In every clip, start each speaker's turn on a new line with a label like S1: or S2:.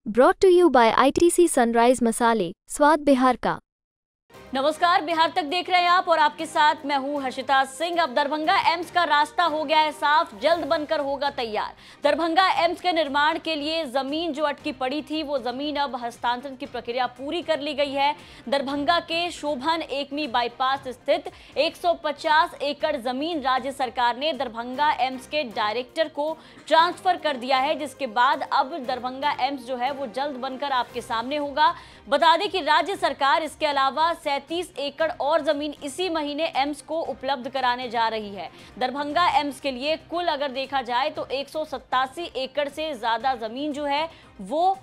S1: Brought to you by ITC Sunrise मसाले, स्वाद बिहार का।
S2: नमस्कार, बिहार तक देख रहे हैं आप और आपके साथ मैं हूं हर्षिता सिंह। अब दरभंगा एम्स का रास्ता हो गया है साफ, जल्द बनकर होगा तैयार। दरभंगा एम्स के निर्माण के लिए जमीन जो अटकी पड़ी थी वो जमीन अब हस्तांतरण की प्रक्रिया पूरी कर ली गई है। दरभंगा के शोभन एकमी बाईपास स्थित 150 एकड़ जमीन राज्य सरकार ने दरभंगा एम्स के डायरेक्टर को ट्रांसफर कर दिया है, जिसके बाद अब दरभंगा एम्स जो है वो जल्द बनकर आपके सामने होगा। बता दें कि राज्य सरकार इसके अलावा 37 एकड़ और जमीन इसी महीने एम्स को उपलब्ध कराने जा रही है। दरभंगा एम्स के लिए कुल अगर देखा जाए तो 187 एकड़ से ज्यादा जमीन जो है वो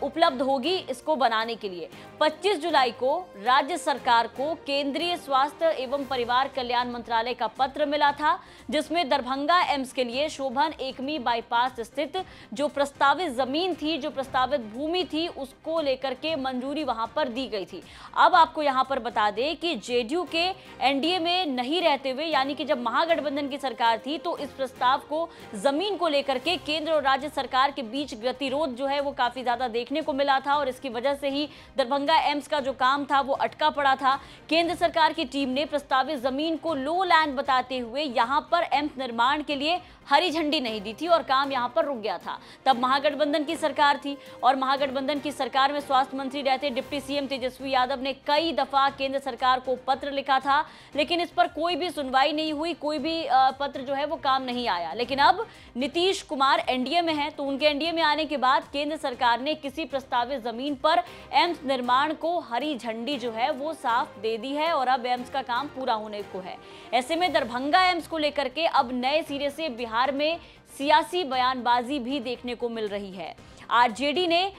S2: उपलब्ध होगी इसको बनाने के लिए। 25 जुलाई को राज्य सरकार को केंद्रीय स्वास्थ्य एवं परिवार कल्याण मंत्रालय का पत्र मिला था, जिसमें दरभंगा एम्स के लिए शोभन एकमी बाईपास स्थित जो प्रस्तावित जमीन थी, जो प्रस्तावित भूमि थी, उसको लेकर के मंजूरी वहां पर दी गई थी। अब आपको यहां पर बता दें कि जेडीयू के एनडीए में नहीं रहते हुए, यानी कि जब महागठबंधन की सरकार थी तो इस प्रस्ताव को, जमीन को लेकर के केंद्र और राज्य सरकार के बीच गतिरोध जो है वो काफी ज्यादा देखने को मिला था और इसकी वजह से ही दरभंगा एम्स का जो काम था वो अटका पड़ा था। केंद्र सरकार की टीम ने प्रस्तावित जमीन को लो लैंड बताते हुए यहां पर एम्स निर्माण के लिए हरी झंडी नहीं दी थी और काम यहां पर रुक गया था। तब महागठबंधन की सरकार थी और महागठबंधन की सरकार में स्वास्थ्य मंत्री रहते डिप्टी सीएम तेजस्वी यादव ने कई दफा केंद्र सरकार को पत्र लिखा था, लेकिन इस पर कोई भी सुनवाई नहीं हुई, कोई भी पत्र जो है वो काम नहीं आया। लेकिन अब नीतीश कुमार एनडीए में हैं, तो उनके एनडीए में आने के बाद केंद्र सरकार ने किसी प्रस्तावित जमीन पर एम्स निर्माण को हरी झंडी जो है वो साफ दे दी है और अब एम्स का काम पूरा होने को है। ऐसे में दरभंगा एम्स को लेकर के अब नए सिरे से बिहार में सियासी बयानबाजी भी देखने को मिल रही है। आरजेडी ने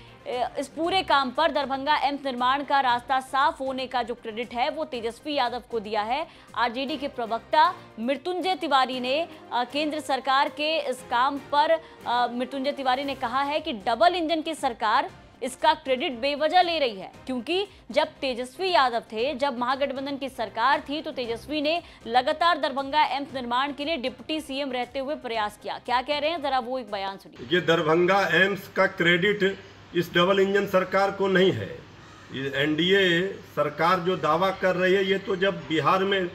S2: इस पूरे काम पर, दरभंगा एम्स निर्माण का रास्ता साफ होने का जो क्रेडिट है वो तेजस्वी यादव को दिया है। आरजेडी के प्रवक्ता मृत्युंजय तिवारी ने केंद्र सरकार के इस काम पर, मृत्युंजय तिवारी ने कहा है कि डबल इंजन की सरकार इसका क्रेडिट बेवजह ले रही है, क्योंकि जब तेजस्वी यादव थे, जब महागठबंधन की सरकार थी, तो तेजस्वी ने लगातार दरभंगा एम्स निर्माण के लिए डिप्टी सीएम रहते हुए प्रयास किया। क्या कह रहे हैं, जरा वो एक बयान सुनिए।
S3: ये दरभंगा एम्स का क्रेडिट इस डबल इंजन सरकार को नहीं है। ये एनडीए सरकार जो दावा कर रही है, ये तो जब बिहार में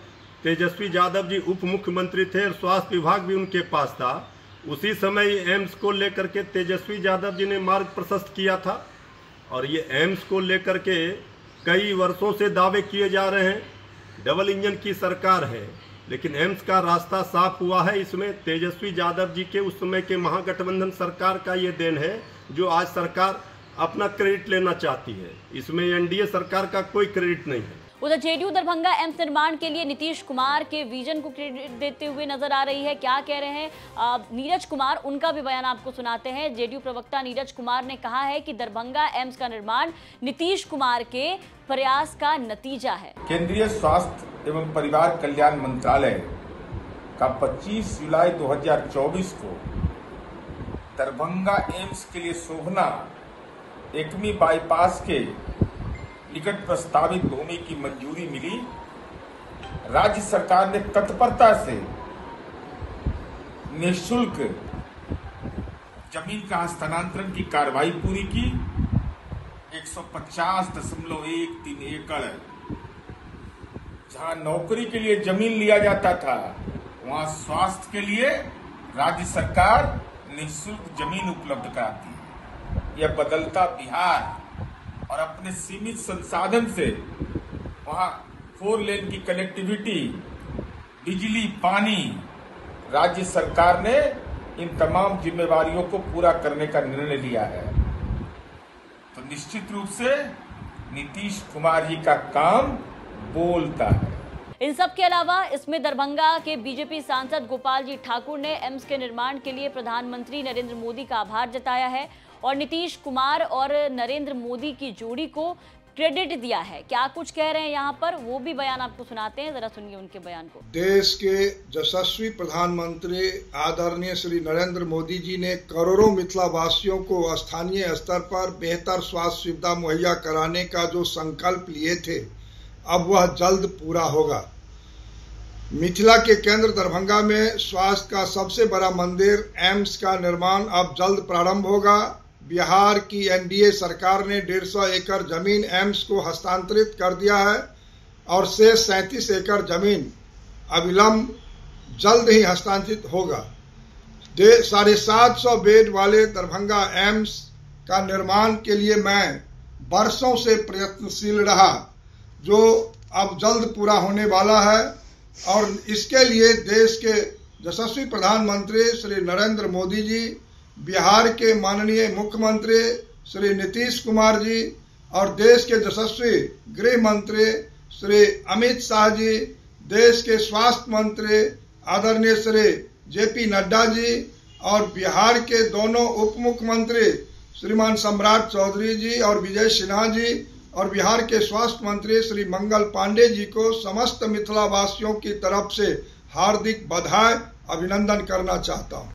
S3: तेजस्वी यादव जी उप मुख्यमंत्री थे और स्वास्थ्य विभाग भी उनके पास था, उसी समय एम्स को लेकर के तेजस्वी यादव जी ने मार्ग प्रशस्त किया था। और ये एम्स को लेकर के कई वर्षों से दावे किए जा रहे हैं। डबल इंजन की सरकार है, लेकिन एम्स का रास्ता साफ हुआ है। इसमें तेजस्वी यादव जी के उस समय के महागठबंधन सरकार का ये देन है, जो आज सरकार अपना क्रेडिट लेना चाहती है। इसमें एनडीए सरकार का कोई क्रेडिट नहीं है।
S2: उधर जेडीयू दरभंगा एम्स निर्माण के लिए नीतीश कुमार के विजन को क्रेडिट देते हुए नजर आ रही है। क्या कह रहे हैं नीरज कुमार, उनका भी बयान आपको सुनाते हैं। जेडीयू प्रवक्ता नीरज कुमार ने कहा है कि दरभंगा एम्स का निर्माण नीतीश कुमार के प्रयास का नतीजा है।
S4: केंद्रीय स्वास्थ्य एवं परिवार कल्याण मंत्रालय का 25 जुलाई 2024 को दरभंगा एम्स के लिए शोभना एकमी बाईपास के निकट प्रस्तावित भूमि की मंजूरी मिली। राज्य सरकार ने तत्परता से निःशुल्क जमीन का हस्तांतरण की कार्रवाई पूरी की। 150.13 एकड़ जहां नौकरी के लिए जमीन लिया जाता था, वहां स्वास्थ्य के लिए राज्य सरकार निःशुल्क जमीन उपलब्ध कराती है। यह बदलता बिहार और अपने सीमित संसाधन से वहां 4 लेन की कनेक्टिविटी, बिजली, पानी, राज्य सरकार ने इन तमाम जिम्मेवारियों को पूरा करने का निर्णय लिया है। तो निश्चित रूप से नीतीश कुमार जी का काम बोलता है।
S2: इन सब के अलावा इसमें दरभंगा के बीजेपी सांसद गोपाल जी ठाकुर ने एम्स के निर्माण के लिए प्रधानमंत्री नरेंद्र मोदी का आभार जताया है और नीतीश कुमार और नरेंद्र मोदी की जोड़ी को क्रेडिट दिया है। क्या कुछ कह रहे हैं यहाँ पर, वो भी बयान आपको सुनाते हैं, जरा सुनिए उनके बयान को।
S5: देश के यशस्वी प्रधानमंत्री आदरणीय श्री नरेंद्र मोदी जी ने करोड़ों मिथिलावासियों को स्थानीय स्तर पर बेहतर स्वास्थ्य सुविधा मुहैया कराने का जो संकल्प लिए थे, अब वह जल्द पूरा होगा। मिथिला के केंद्र दरभंगा में स्वास्थ्य का सबसे बड़ा मंदिर एम्स का निर्माण अब जल्द प्रारंभ होगा। बिहार की एनडीए सरकार ने 150 एकड़ जमीन एम्स को हस्तांतरित कर दिया है और शेष 37 एकड़ जमीन अविलंब जल्द ही हस्तांतरित होगा। 750 बेड वाले दरभंगा एम्स का निर्माण के लिए मैं वर्षों से प्रयत्नशील रहा, जो अब जल्द पूरा होने वाला है। और इसके लिए देश के यशस्वी प्रधानमंत्री श्री नरेंद्र मोदी जी, बिहार के माननीय मुख्यमंत्री श्री नीतीश कुमार जी और देश के यशस्वी गृह मंत्री श्री अमित शाह जी, देश के स्वास्थ्य मंत्री आदरणीय श्री जेपी नड्डा जी और बिहार के दोनों उप मुख्यमंत्री श्रीमान सम्राट चौधरी जी और विजय सिन्हा जी और बिहार के स्वास्थ्य मंत्री श्री मंगल पांडे जी को समस्त मिथिला वासियों की तरफ से हार्दिक बधाई अभिनंदन करना चाहता हूं।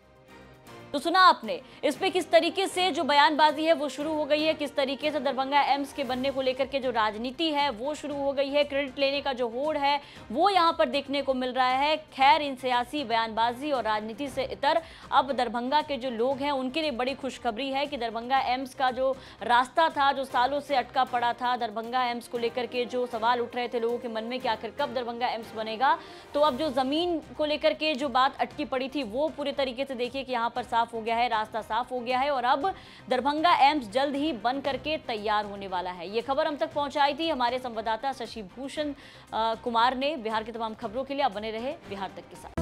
S2: तो सुना आपने इस पे किस तरीके से जो बयानबाजी है वो शुरू हो गई है, किस तरीके से दरभंगा एम्स के बनने को लेकर के जो राजनीति है वो शुरू हो गई है, क्रेडिट लेने का जो होड़ है वो यहाँ पर देखने को मिल रहा है। खैर, इन सियासी बयानबाजी और राजनीति से इतर अब दरभंगा के जो लोग हैं उनके लिए बड़ी खुशखबरी है कि दरभंगा एम्स का जो रास्ता था, जो सालों से अटका पड़ा था, दरभंगा एम्स को लेकर के जो सवाल उठ रहे थे लोगों के मन में कि आखिर कब दरभंगा एम्स बनेगा, तो अब जो जमीन को लेकर के जो बात अटकी पड़ी थी वो पूरे तरीके से देखिए कि यहाँ पर साफ हो गया है, रास्ता साफ हो गया है और अब दरभंगा एम्स जल्द ही बन करके तैयार होने वाला है। ये खबर हम तक पहुंचाई थी हमारे संवाददाता शशि भूषण कुमार ने। बिहार की तमाम खबरों के लिए आप बने रहे बिहार तक के साथ।